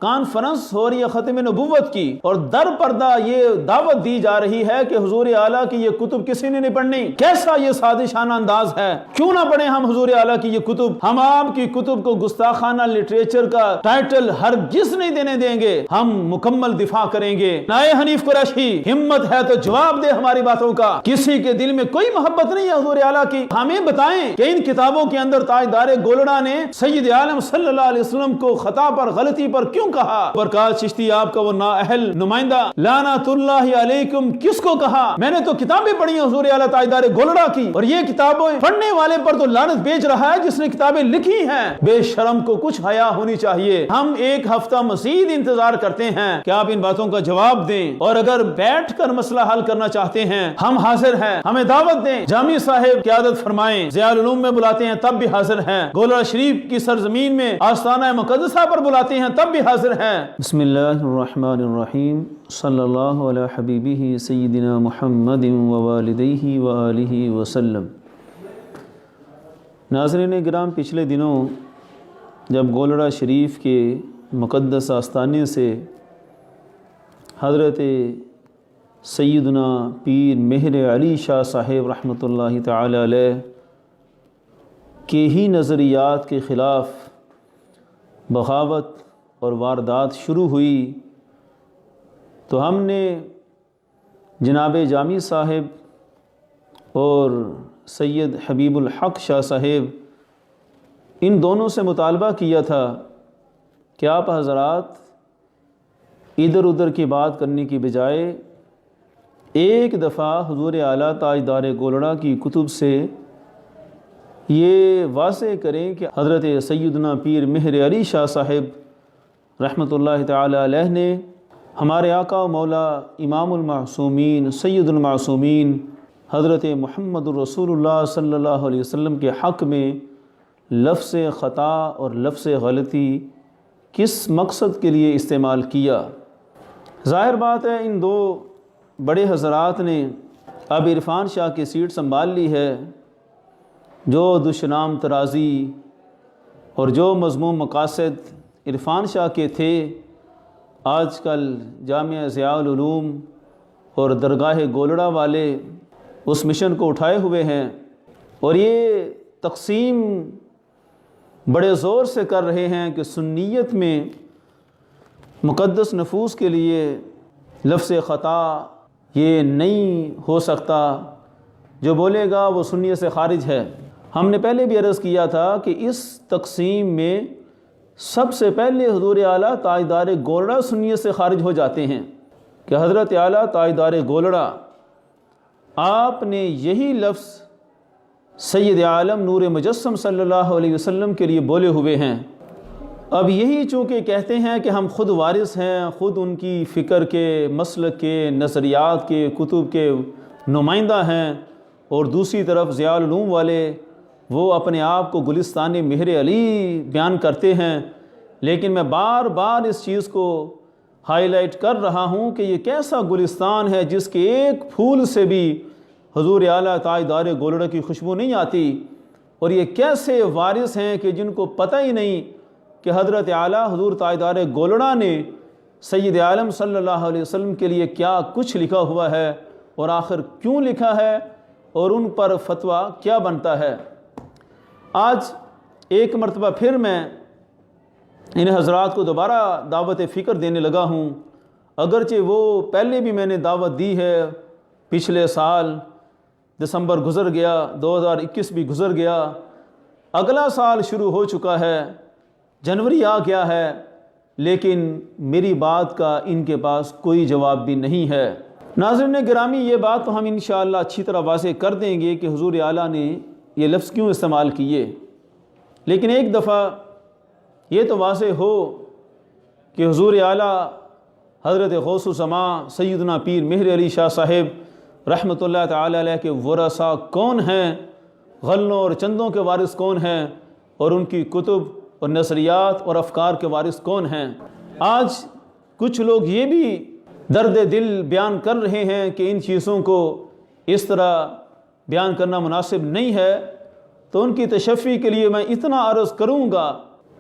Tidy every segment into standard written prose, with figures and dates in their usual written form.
Conference ہو رہی ہے ختم نبوت کی، اور در پردہ یہ دعوت دی جا رہی ہے کہ حضور اعلیٰ کی یہ کتب کسی نے نہیں پڑھنی۔ کیسا یہ سازشانہ انداز ہے؟ کیوں نہ پڑھیں ہم حضور اعلیٰ کی یہ کتب؟ ہم آپ کی کتب کو گستاخانہ لٹریچر کا ٹائٹل ہرگز نہیں دینے دیں گے، ہم مکمل دفاع کریں گے۔ نائے حنیف قریشی، ہمت ہے تو جواب دے ہماری باتوں کا۔ کسی کے دل میں کوئی محبت نہیں ہے حضور اعلیٰ کی؟ ہمیں بتائیں کہ ان کتابوں کے اندر تاجدار گولڑا نے سید عالم صلی اللہ علیہ وسلم کو خطا پر، غلطی پر کیوں کہا؟ پرکاش چشتی آپ کا وہ نااہل نمائندہ لعنت اللہ علیکم کس کو کہا؟ میں نے تو کتابیں پڑھی ہیں حضور اعلیٰ تاجدار گولڑا کی، اور یہ کتابیں پڑھنے والے پر تو لعنت بیچ رہا ہے جس نے کتابیں لکھی ہیں۔ بے شرم کو کچھ حیا ہونی چاہیے۔ ہم ایک ہفتہ مزید انتظار کرتے ہیں کہ آپ ان باتوں کا جواب دیں، اور اگر بیٹھ کر مسئلہ حل کرنا چاہتے ہیں ہم حاضر ہیں، ہمیں دعوت دیں۔ جامی صاحب قیادت فرمائیں، ضیاء العلوم میں بلاتے ہیں تب بھی حاضر ہیں، گولڑا شریف کی سرزمین میں آستانہ مقدسہ پر بلاتے ہیں تب بھی حاضر ہیں۔ بسم اللہ الرحمن الرحیم، صلی اللہ علی حبیبہ سیدنا محمد ووالدیہ وآلہ وسلم۔ ناظرین گرام، پچھلے دنوں جب گولڑا شریف کے مقدس آستانے سے حضرت سیدنا پیر مہر علی شاہ صاحب رحمۃ اللہ تعالی علیہ کے ہی نظریات کے خلاف بغاوت اور واردات شروع ہوئی، تو ہم نے جناب جامی صاحب اور سید حبیب الحق شاہ صاحب ان دونوں سے مطالبہ کیا تھا کہ آپ حضرات ادھر ادھر کی بات کرنے کی بجائے ایک دفعہ حضور اعلیٰ تاجدار گولڑا کی کتب سے یہ واضح کریں کہ حضرت سیدنا پیر مہر علی شاہ صاحب رحمۃ اللہ تعالی علیہ نے ہمارے آقا و مولا امام المعصومین سید المعصومین حضرت محمد الرسول اللہ صلی اللہ علیہ وسلم کے حق میں لفظ خطا اور لفظ غلطی کس مقصد کے لیے استعمال کیا۔ ظاہر بات ہے ان دو بڑے حضرات نے اب عرفان شاہ کی سیٹ سنبھال لی ہے، جو دشنام ترازی اور جو مضمون مقاصد عرفان شاہ کے تھے آج کل جامعہ ضیاء العلوم اور درگاہ گولڑا والے اس مشن کو اٹھائے ہوئے ہیں، اور یہ تقسیم بڑے زور سے کر رہے ہیں کہ سنیت میں مقدس نفوس کے لیے لفظ خطا یہ نہیں ہو سکتا، جو بولے گا وہ سنیت سے خارج ہے۔ ہم نے پہلے بھی عرض کیا تھا کہ اس تقسیم میں سب سے پہلے حضور اعلیٰ تاجدار گولڑا سنیت سے خارج ہو جاتے ہیں کہ حضرت اعلیٰ تاجدار گولڑا آپ نے یہی لفظ سید عالم نور مجسم صلی اللہ علیہ وسلم کے لیے بولے ہوئے ہیں۔ اب یہی چونکہ کہتے ہیں کہ ہم خود وارث ہیں، خود ان کی فکر کے، مسلک کے، نظریات کے، کتب کے نمائندہ ہیں، اور دوسری طرف ضیاء العلوم والے وہ اپنے آپ کو گلستان مہر علی بیان کرتے ہیں، لیکن میں بار بار اس چیز کو ہائی لائٹ کر رہا ہوں کہ یہ کیسا گلستان ہے جس کے ایک پھول سے بھی حضور اعلیٰ تاجدار گولڑا کی خوشبو نہیں آتی، اور یہ کیسے وارث ہیں کہ جن کو پتہ ہی نہیں کہ حضرت اعلیٰ حضور تاجدار گولڑا نے سید عالم صلی اللہ علیہ وسلم کے لیے کیا کچھ لکھا ہوا ہے، اور آخر کیوں لکھا ہے، اور ان پر فتویٰ کیا بنتا ہے۔ آج ایک مرتبہ پھر میں ان حضرات کو دوبارہ دعوت فکر دینے لگا ہوں، اگرچہ وہ پہلے بھی میں نے دعوت دی ہے، پچھلے سال دسمبر گزر گیا، 2021 بھی گزر گیا، اگلا سال شروع ہو چکا ہے، جنوری آ گیا ہے، لیکن میری بات کا ان کے پاس کوئی جواب بھی نہیں ہے۔ ناظرین گرامی، یہ بات تو ہم انشاءاللہ اچھی طرح واضح کر دیں گے کہ حضور اعلیٰ نے یہ لفظ کیوں استعمال کیے، لیکن ایک دفعہ یہ تو واضح ہو کہ حضور اعلیٰ حضرت غوث الزمان سیدنا پیر مہر علی شاہ صاحب رحمۃ اللہ تعالی علیہ کے ورثاء کون ہیں، غلوں اور چندوں کے وارث کون ہیں، اور ان کی کتب اور نظریات اور افکار کے وارث کون ہیں۔ آج کچھ لوگ یہ بھی درد دل بیان کر رہے ہیں کہ ان چیزوں کو اس طرح بیان کرنا مناسب نہیں ہے، تو ان کی تشفی کے لیے میں اتنا عرض کروں گا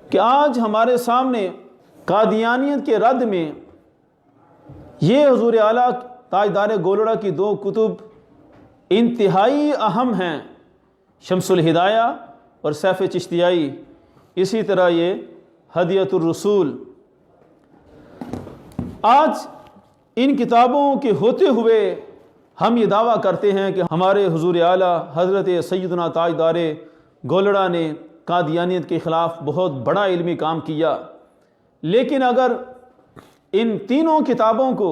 کہ آج ہمارے سامنے قادیانیت کے رد میں یہ حضور اعلیٰ تاجدار گولڑا کی دو کتب انتہائی اہم ہیں، شمس الہدایہ اور سیف چشتیائی، اسی طرح یہ ہدیۃ الرسول۔ آج ان کتابوں کے ہوتے ہوئے ہم یہ دعویٰ کرتے ہیں کہ ہمارے حضور اعلیٰ حضرت سیدنا تاجدار گولڑا نے قادیانیت کے خلاف بہت بڑا علمی کام کیا، لیکن اگر ان تینوں کتابوں کو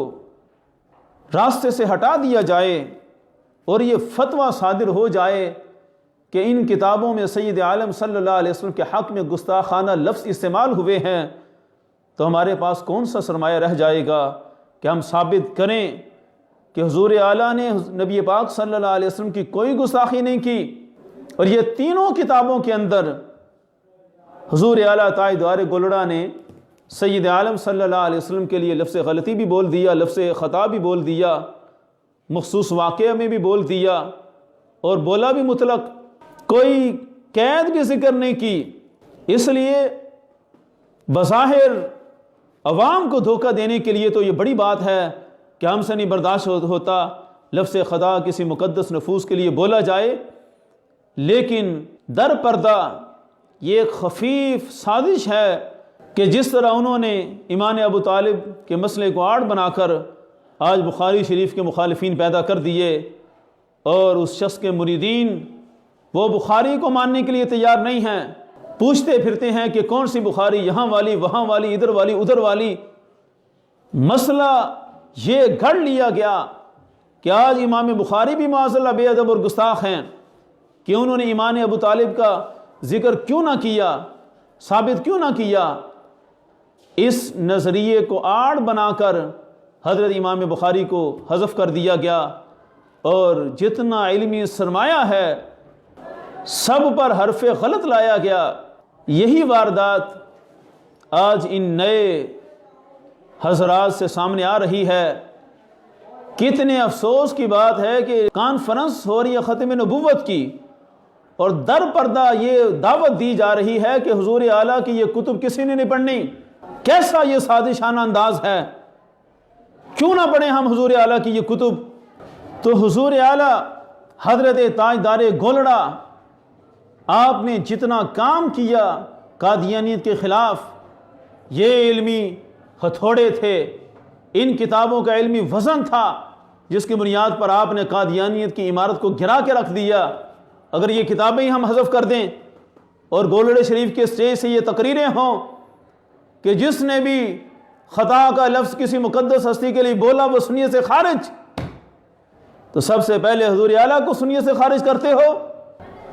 راستے سے ہٹا دیا جائے اور یہ فتویٰ صادر ہو جائے کہ ان کتابوں میں سید عالم صلی اللہ علیہ وسلم کے حق میں گستاخانہ لفظ استعمال ہوئے ہیں، تو ہمارے پاس کون سا سرمایہ رہ جائے گا کہ ہم ثابت کریں کہ حضور اعلیٰ نے نبی پاک صلی اللہ علیہ وسلم کی کوئی گستاخی نہیں کی۔ اور یہ تینوں کتابوں کے اندر حضور اعلیٰ تاجدار گولڑا نے سید عالم صلی اللہ علیہ وسلم کے لیے لفظ غلطی بھی بول دیا، لفظ خطا بھی بول دیا، مخصوص واقعہ میں بھی بول دیا، اور بولا بھی مطلق، کوئی قید بھی ذکر نہیں کی۔ اس لیے بظاہر عوام کو دھوکہ دینے کے لیے تو یہ بڑی بات ہے کہ ہم سے نہیں برداشت ہوتا لفظ خطا کسی مقدس نفوس کے لیے بولا جائے، لیکن در پردہ یہ ایک خفیف سازش ہے کہ جس طرح انہوں نے ایمان ابو طالب کے مسئلے کو آڑ بنا کر آج بخاری شریف کے مخالفین پیدا کر دیے، اور اس شخص کے مریدین وہ بخاری کو ماننے کے لیے تیار نہیں ہیں، پوچھتے پھرتے ہیں کہ کون سی بخاری، یہاں والی، وہاں والی، ادھر والی، ادھر والی۔ مسئلہ یہ گھڑ لیا گیا کہ آج امام بخاری بھی معاذ اللہ بے ادب اور گستاخ ہیں کہ انہوں نے ایمان ابو طالب کا ذکر کیوں نہ کیا، ثابت کیوں نہ کیا۔ اس نظریے کو آڑ بنا کر حضرت امام بخاری کو حذف کر دیا گیا، اور جتنا علمی سرمایہ ہے سب پر حرف غلط لایا گیا۔ یہی واردات آج ان نئے حضرات سے سامنے آ رہی ہے۔ کتنے افسوس کی بات ہے کہ کانفرنس ہو رہی ہے ختم نبوت کی، اور در پردہ یہ دعوت دی جا رہی ہے کہ حضور اعلیٰ کی یہ کتب کسی نے نہیں پڑھنی۔ کیسا یہ سازشانہ انداز ہے، کیوں نہ پڑھیں ہم حضور اعلیٰ کی یہ کتب؟ تو حضور اعلیٰ حضرت تاجدار گولڑا، آپ نے جتنا کام کیا قادیانیت کے خلاف، یہ علمی ہتھوڑے تھے، ان کتابوں کا علمی وزن تھا جس کی بنیاد پر آپ نے قادیانیت کی عمارت کو گرا کے رکھ دیا۔ اگر یہ کتابیں ہی ہم حذف کر دیں اور گولڑے شریف کے اسٹیج سے یہ تقریریں ہوں کہ جس نے بھی خطا کا لفظ کسی مقدس ہستی کے لیے بولا وہ سنیت سے خارج، تو سب سے پہلے حضور اعلیٰ کو سنیت سے خارج کرتے ہو۔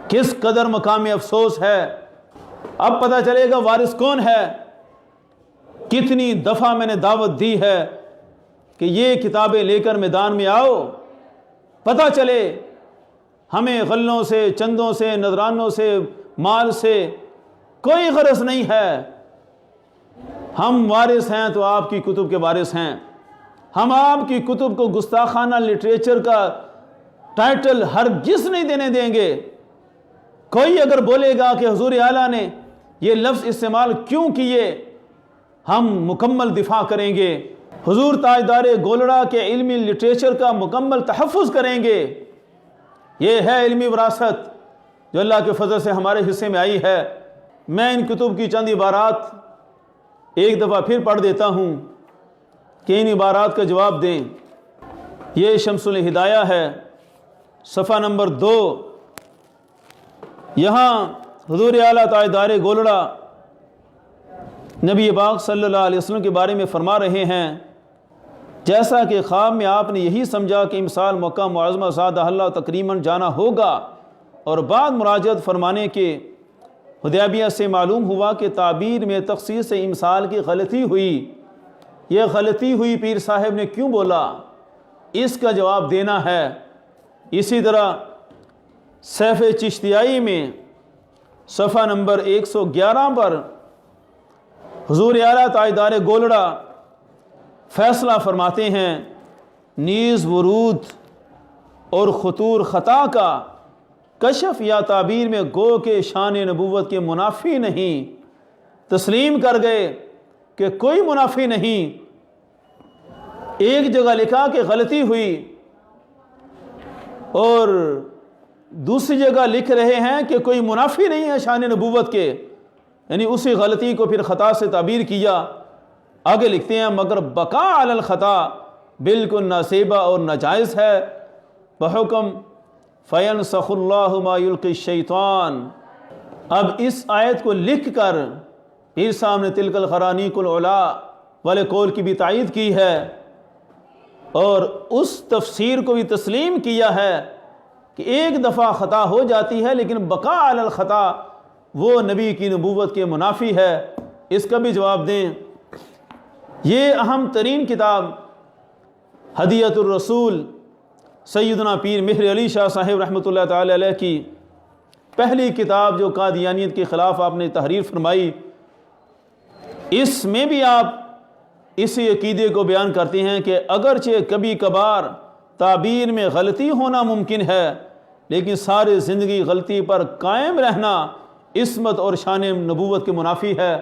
کس قدر مقام افسوس ہے۔ اب پتہ چلے گا وارث کون ہے۔ کتنی دفعہ میں نے دعوت دی ہے کہ یہ کتابیں لے کر میدان میں آؤ، پتہ چلے۔ ہمیں غلوں سے، چندوں سے، نذرانوں سے، مال سے کوئی غرض نہیں ہے۔ ہم وارث ہیں تو آپ کی کتب کے وارث ہیں۔ ہم آپ کی کتب کو گستاخانہ لٹریچر کا ٹائٹل ہرگز نہیں دینے دیں گے۔ کوئی اگر بولے گا کہ حضور اعلیٰ نے یہ لفظ استعمال کیوں کیے، ہم مکمل دفاع کریں گے، حضور تاجدار گولڑا کے علمی لٹریچر کا مکمل تحفظ کریں گے۔ یہ ہے علمی وراثت جو اللہ کے فضل سے ہمارے حصے میں آئی ہے۔ میں ان کتب کی چند عبارات ایک دفعہ پھر پڑھ دیتا ہوں کہ ان عبارات کا جواب دیں۔ یہ شمس الہدایہ ہے، صفحہ نمبر 2۔ یہاں حضور اعلیٰ تاجدار گولڑا نبی پاک صلی اللہ علیہ وسلم کے بارے میں فرما رہے ہیں، جیسا کہ خواب میں آپ نے یہی سمجھا کہ امسال مکہ معظمہ زادہ اللہ تکریماً جانا ہوگا، اور بعد مراجعت فرمانے کے حدیبیہ سے معلوم ہوا کہ تعبیر میں تخصیص امسال کی غلطی ہوئی۔ یہ غلطی ہوئی پیر صاحب نے کیوں بولا، اس کا جواب دینا ہے۔ اسی طرح سیف چشتیائی میں صفحہ نمبر 111 پر حضور اعلیٰ تاجدار گولڑا فیصلہ فرماتے ہیں، نیز ورود اور خطور خطا کا کشف یا تعبیر میں گو کے شان نبوت کے منافی نہیں، تسلیم کر گئے کہ کوئی منافی نہیں۔ ایک جگہ لکھا کہ غلطی ہوئی، اور دوسری جگہ لکھ رہے ہیں کہ کوئی منافی نہیں ہے شان نبوت کے، یعنی اسی غلطی کو پھر خطا سے تعبیر کیا۔ آگے لکھتے ہیں مگر بقا علی الخطا بالکل ناسیبہ اور ناجائز ہے، بحکم فینسخ اللہ ما یلقی الشیطان۔ اب اس آیت کو لکھ کر پیر صاحب نے تلک الخرانیق العلا والے قول کی بھی تائید کی ہے، اور اس تفسیر کو بھی تسلیم کیا ہے کہ ایک دفعہ خطا ہو جاتی ہے لیکن بقا علی الخطا وہ نبی کی نبوت کے منافی ہے۔ اس کا بھی جواب دیں۔ یہ اہم ترین کتاب ہدیۃ الرسول سیدنا پیر مہر علی شاہ صاحب رحمۃ اللہ تعالی علیہ کی پہلی کتاب جو قادیانیت کے خلاف آپ نے تحریر فرمائی، اس میں بھی آپ اسی عقیدے کو بیان کرتے ہیں کہ اگرچہ کبھی کبھار تعبیر میں غلطی ہونا ممکن ہے، لیکن سارے زندگی غلطی پر قائم رہنا عصمت اور شان نبوت کے منافی ہے۔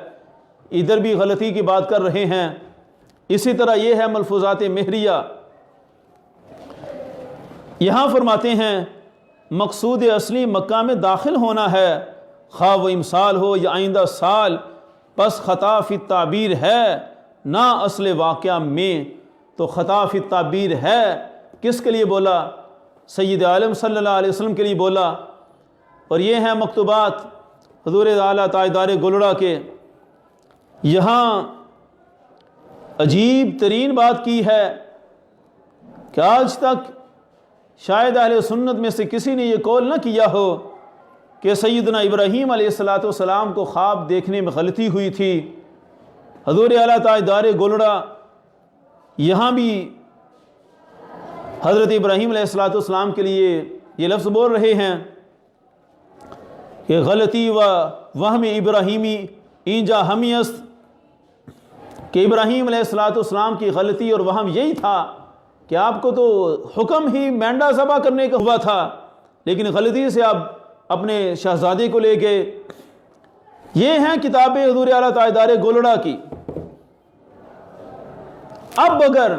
ادھر بھی غلطی کی بات کر رہے ہیں۔ اسی طرح یہ ہے ملفوظات مہریہ، یہاں فرماتے ہیں مقصود اصلی مکہ میں داخل ہونا ہے، خواہ وہ امسال ہو یا آئندہ سال، پس خطا فی التعبیر ہے نہ اصل واقعہ میں۔ تو خطا فی التعبیر ہے کس کے لیے بولا؟ سید عالم صلی اللہ علیہ وسلم کے لیے بولا۔ اور یہ ہیں مکتوبات حضور اعلیٰ تاجدار گولڑا کے۔ یہاں عجیب ترین بات کی ہے کہ آج تک شاید اہل سنت میں سے کسی نے یہ قول نہ کیا ہو کہ سیدنا ابراہیم علیہ السلام کو خواب دیکھنے میں غلطی ہوئی تھی۔ حضور اعلیٰ تاجدار گولڑا یہاں بھی حضرت ابراہیم علیہ السلام کے لیے یہ لفظ بول رہے ہیں کہ غلطی و وہم ابراہیمی اینجا ہمی است، کہ ابراہیم علیہ السلام کی غلطی اور وہم یہی تھا کہ آپ کو تو حکم ہی مینڈا ذبح کرنے کا ہوا تھا، لیکن غلطی سے آپ اپنے شہزادے کو لے گئے۔ یہ ہیں کتابیں حضور اعلیٰ تاجدار گولڑا کی۔ اب اگر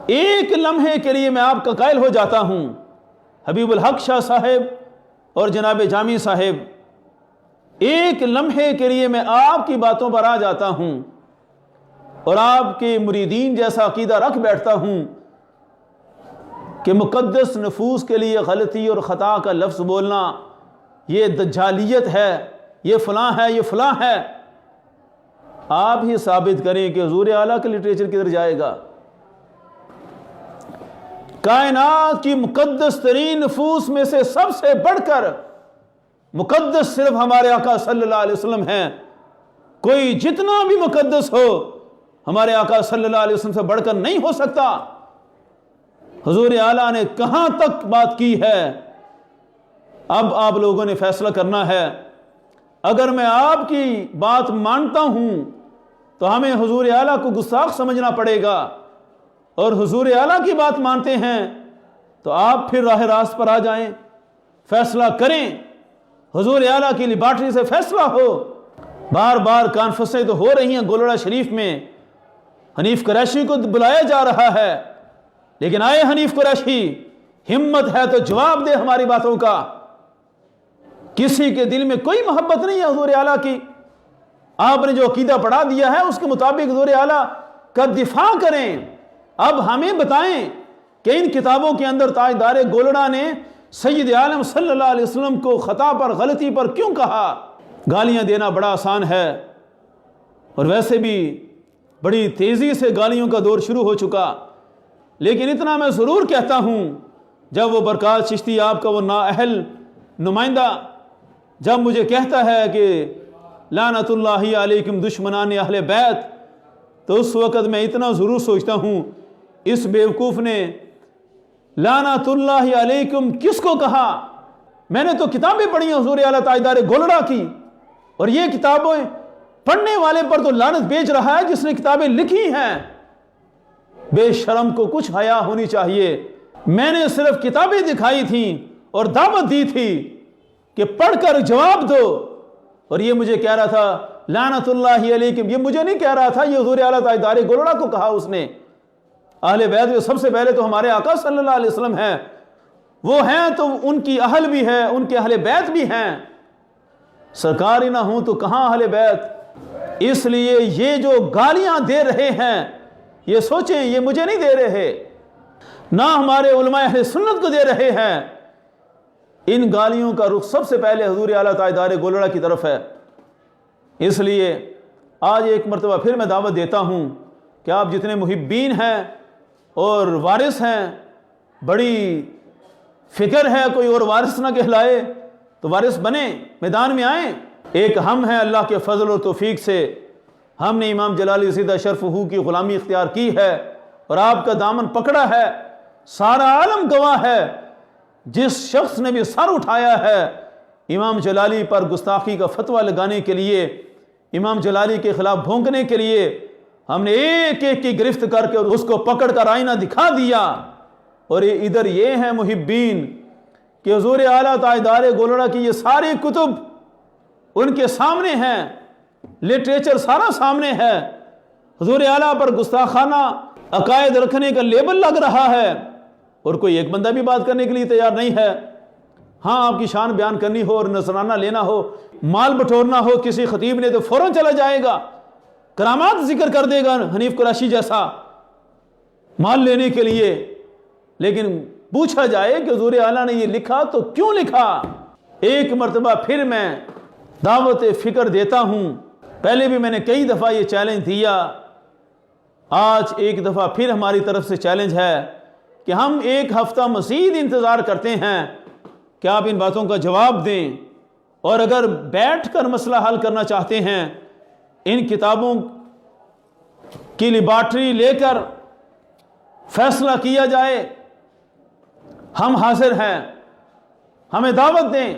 ایک لمحے کے لیے میں آپ کا قائل ہو جاتا ہوں، حبیب الحق شاہ صاحب اور جناب جامی صاحب، ایک لمحے کے لیے میں آپ کی باتوں پر آ جاتا ہوں اور آپ کے مریدین جیسا عقیدہ رکھ بیٹھتا ہوں کہ مقدس نفوس کے لیے غلطی اور خطا کا لفظ بولنا یہ دجالیت ہے، یہ فلاں ہے، یہ فلاں ہے، آپ ہی ثابت کریں کہ حضور اعلیٰ کا لٹریچر کدھر جائے گا؟ کائنات کی مقدس ترین نفوس میں سے سب سے بڑھ کر مقدس صرف ہمارے آقا صلی اللہ علیہ وسلم ہیں۔ کوئی جتنا بھی مقدس ہو ہمارے آقا صلی اللہ علیہ وسلم سے بڑھ کر نہیں ہو سکتا۔ حضور اعلیٰ نے کہاں تک بات کی ہے، اب آپ لوگوں نے فیصلہ کرنا ہے۔ اگر میں آپ کی بات مانتا ہوں تو ہمیں حضور اعلیٰ کو گستاخ سمجھنا پڑے گا، اور حضور اعلیٰ کی بات مانتے ہیں تو آپ پھر راہ راست پر آ جائیں، فیصلہ کریں، حضور اعلیٰ کی لیبارٹری سے فیصلہ ہو۔ بار بار کانفرنسیں تو ہو رہی ہیں گولڑا شریف میں، حنیف قریشی کو بلایا جا رہا ہے، لیکن آئے حنیف قریشی، ہمت ہے تو جواب دے ہماری باتوں کا۔ کسی کے دل میں کوئی محبت نہیں ہے حضور اعلیٰ کی، آپ نے جو عقیدہ پڑھا دیا ہے اس کے مطابق حضور اعلیٰ کا دفاع کریں۔ اب ہمیں بتائیں کہ ان کتابوں کے اندر تاجدار گولڑا نے سید عالم صلی اللہ علیہ وسلم کو خطا پر، غلطی پر کیوں کہا؟ گالیاں دینا بڑا آسان ہے، اور ویسے بھی بڑی تیزی سے گالیوں کا دور شروع ہو چکا، لیکن اتنا میں ضرور کہتا ہوں، جب وہ برکات چشتی آپ کا وہ نااہل نمائندہ جب مجھے کہتا ہے کہ لعنت اللہ علیکم دشمنان اہل بیت، تو اس وقت میں اتنا ضرور سوچتا ہوں اس بیوقوف نے لعنت اللہ علیکم کس کو کہا؟ میں نے تو کتابیں پڑھی ہیں حضور اعلیٰ تاجدار گولڑا کی، اور یہ کتابیں پڑھنے والے پر تو لعنت بیچ رہا ہے جس نے کتابیں لکھی ہیں۔ بے شرم کو کچھ حیا ہونی چاہیے۔ میں نے صرف کتابیں دکھائی تھیں اور دعوت دی تھی کہ پڑھ کر جواب دو، اور یہ مجھے کہہ رہا تھا لعنت اللہ علیکم، یہ مجھے نہیں کہہ رہا تھا، یہ حضور اعلیٰ تاجدار گولڑا کو کہا اس نے۔ اہل بیت میں سب سے پہلے تو ہمارے آقا صلی اللہ علیہ وسلم ہیں، وہ ہیں تو ان کی اہل بھی ہے، ان کے اہل بیت بھی ہیں، سرکار ہی نہ ہوں تو کہاں اہل بیت؟ اس لیے یہ جو گالیاں دے رہے ہیں یہ سوچیں یہ مجھے نہیں دے رہے، نہ ہمارے علماء اہل سنت کو دے رہے ہیں، ان گالیوں کا رخ سب سے پہلے حضور اعلیٰ تاجدار گولڑا کی طرف ہے۔ اس لیے آج ایک مرتبہ پھر میں دعوت دیتا ہوں کہ آپ جتنے محبین ہیں اور وارث ہیں، بڑی فکر ہے کوئی اور وارث نہ کہلائے تو وارث بنیں، میدان میں آئیں۔ ایک ہم ہیں اللہ کے فضل و توفیق سے، ہم نے امام جلالی سیدہ شرف ہو کی غلامی اختیار کی ہے اور آپ کا دامن پکڑا ہے، سارا عالم گواہ ہے۔ جس شخص نے بھی سر اٹھایا ہے امام جلالی پر گستاخی کا فتویٰ لگانے کے لیے، امام جلالی کے خلاف بھونکنے کے لیے، ہم نے ایک ایک کی گرفت کر کے اس کو پکڑ کر آئینہ دکھا دیا۔ اور ادھر یہ ہیں محبین کہ حضور اعلیٰ تاجدار گولڑا کی یہ ساری کتب ان کے سامنے ہیں، لٹریچر سارا سامنے ہے، حضور اعلیٰ پر گستاخانہ عقائد رکھنے کا لیبل لگ رہا ہے، اور کوئی ایک بندہ بھی بات کرنے کے لیے تیار نہیں ہے۔ ہاں آپ کی شان بیان کرنی ہو اور نذرانہ لینا ہو، مال بٹورنا ہو کسی خطیب نے تو فوراً چلا جائے گا، کرامات ذکر کر دے گا حنیف قریشی جیسا مال لینے کے لیے، لیکن پوچھا جائے کہ حضور اعلیٰ نے یہ لکھا تو کیوں لکھا؟ ایک مرتبہ پھر میں دعوت فکر دیتا ہوں، پہلے بھی میں نے کئی دفعہ یہ چیلنج دیا، آج ایک دفعہ پھر ہماری طرف سے چیلنج ہے کہ ہم ایک ہفتہ مزید انتظار کرتے ہیں کہ آپ ان باتوں کا جواب دیں، اور اگر بیٹھ کر مسئلہ حل کرنا چاہتے ہیں ان کتابوں کی لیبارٹری لے کر فیصلہ کیا جائے، ہم حاضر ہیں، ہمیں دعوت دیں۔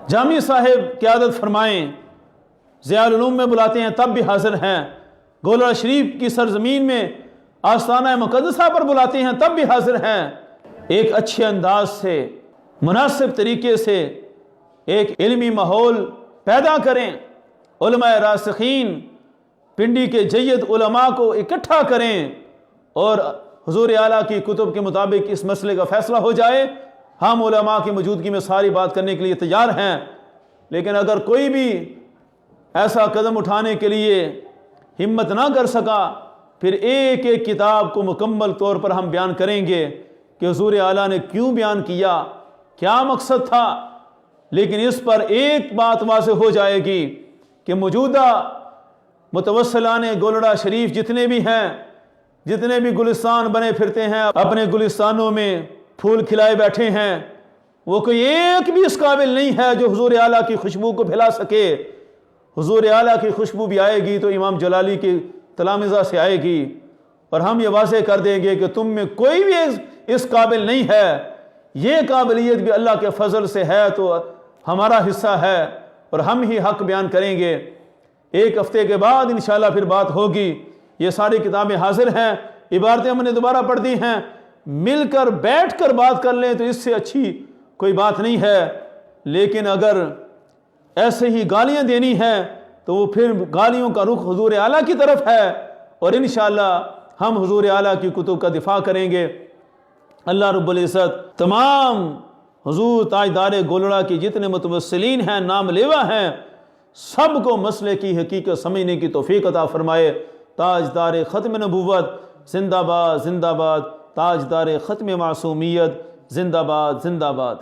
جامی صاحب قیادت فرمائیں، ضیاء العلوم میں بلاتے ہیں تب بھی حاضر ہیں، گولڑا شریف کی سرزمین میں آستانہ مقدسہ پر بلاتے ہیں تب بھی حاضر ہیں۔ ایک اچھے انداز سے، مناسب طریقے سے ایک علمی ماحول پیدا کریں، علماء راسخین پنڈی کے جید علماء کو اکٹھا کریں اور حضور اعلیٰ کی کتب کے مطابق اس مسئلے کا فیصلہ ہو جائے۔ ہم علماء کی موجودگی میں ساری بات کرنے کے لیے تیار ہیں، لیکن اگر کوئی بھی ایسا قدم اٹھانے کے لیے ہمت نہ کر سکا، پھر ایک ایک کتاب کو مکمل طور پر ہم بیان کریں گے کہ حضور اعلیٰ نے کیوں بیان کیا، کیا مقصد تھا۔ لیکن اس پر ایک بات واضح ہو جائے گی کہ موجودہ متوسلان گولڑا شریف جتنے بھی ہیں، جتنے بھی گلستان بنے پھرتے ہیں، اپنے گلستانوں میں پھول کھلائے بیٹھے ہیں، وہ کوئی ایک بھی اس قابل نہیں ہے جو حضور اعلیٰ کی خوشبو کو پھیلا سکے۔ حضور اعلیٰ کی خوشبو بھی آئے گی تو امام جلالی کی تلامذہ سے آئے گی، اور ہم یہ واضح کر دیں گے کہ تم میں کوئی بھی اس قابل نہیں ہے، یہ قابلیت بھی اللہ کے فضل سے ہے تو ہمارا حصہ ہے اور ہم ہی حق بیان کریں گے۔ ایک ہفتے کے بعد انشاءاللہ پھر بات ہوگی، یہ ساری کتابیں حاضر ہیں، عبارتیں ہم نے دوبارہ پڑھ دی ہیں، مل کر بیٹھ کر بات کر لیں تو اس سے اچھی کوئی بات نہیں ہے۔ لیکن اگر ایسے ہی گالیاں دینی ہیں تو وہ پھر گالیوں کا رخ حضور اعلیٰ کی طرف ہے، اور انشاءاللہ ہم حضور اعلیٰ کی کتب کا دفاع کریں گے۔ اللہ رب العزت تمام حضور تاجدار گولڑا کی جتنے متوسلین ہیں، نام لیوا ہیں، سب کو مسئلے کی حقیقت سمجھنے کی توفیق عطا فرمائے۔ تاجدار ختم نبوت زندہ باد، زندہ باد، تاجدار ختم معصومیت زندہ باد، زندہ باد۔